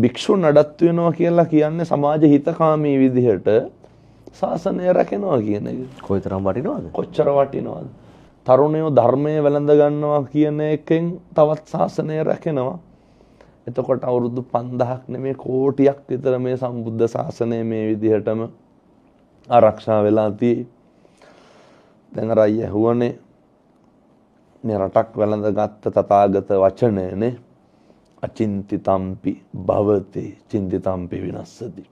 භික්ෂු නඩත්තු වෙනවා කියලා කියන්නේ සමාජ හිතකාමී විදිහට ශාසනය රැකෙනවා කියන එක. කොයිතරම් වටිනවද? කොච්චර වටිනවද? තරුණයෝ ධර්මයේ වැළඳ ගන්නවා කියන එකෙන් තවත් ශාසනය රැකෙනවා. එතකොට අවුරුදු 5000ක් නෙමෙයි කෝටියක් විතර මේ සම්බුද්ධ ශාසනය මේ විදිහටම ආරක්ෂා වෙලා තියෙයි. දැන් අර අය ඇහුවනේ මේ රටක් වැළඳ ගත්ත තථාගත වචනයනේ අචින්තිතම්පි භවති චින්තිතම්පි විනස්සති.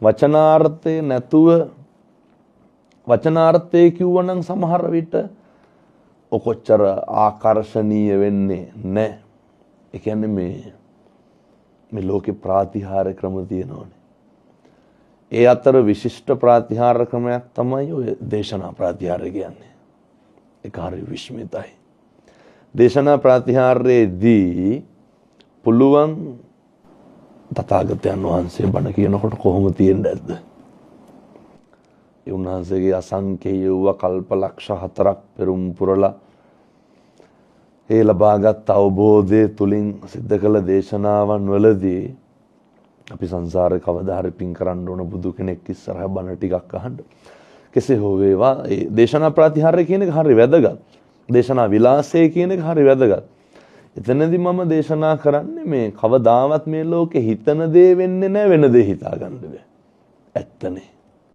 වචනාර්ථේ නැතුව වචනාර්ථේ කිව්වනම් සමහර විට ඔකොච්චර ආකර්ශනීය වෙන්නේ නැහැ. ඒ කියන්නේ මේ ලෝකේ ප්‍රාතිහාර ක්‍රම තියෙනවානේ. ඒ අතර විශිෂ්ට ප්‍රාතිහාර ක්‍රමයක් තමයි ඔය දේශනා ප්‍රාතිහාර කියන්නේ. ඒක හරි විශ්මිතයි. දේශනා ප්‍රාතිහාරයේදී පුළුවන් තථාගතයන් වහන්සේ බණ කියනකොට කොහොම තියෙන්නේ නැද්ද? ඒ උන්වහන්සේගේ අසංකේය වූ කල්පලක්ෂ 4ක් පෙරම් පුරලා ඒ ලබාගත් අවබෝධය තුලින් සිද්ධ කළ දේශනාවන් වලදී අපි සංසාරේ කවදා හරි පින් කරන්න ඕන බුදු කෙනෙක් ඉස්සරහ බණ ටිකක් අහන්න. කෙසේ හෝ වේවා ඒ දේශනා ප්‍රතිහාරය කියන එක හරි වැදගත්. දේශනා විලාසය කියන එක හරි වැදගත්. එතනදී මම දේශනා කරන්නේ මේ කවදාවත් මේ ලෝකේ හිතන දේ වෙන්නේ නැහැ වෙන දේ හිතා ගන්න බෑ. ඇත්තනේ.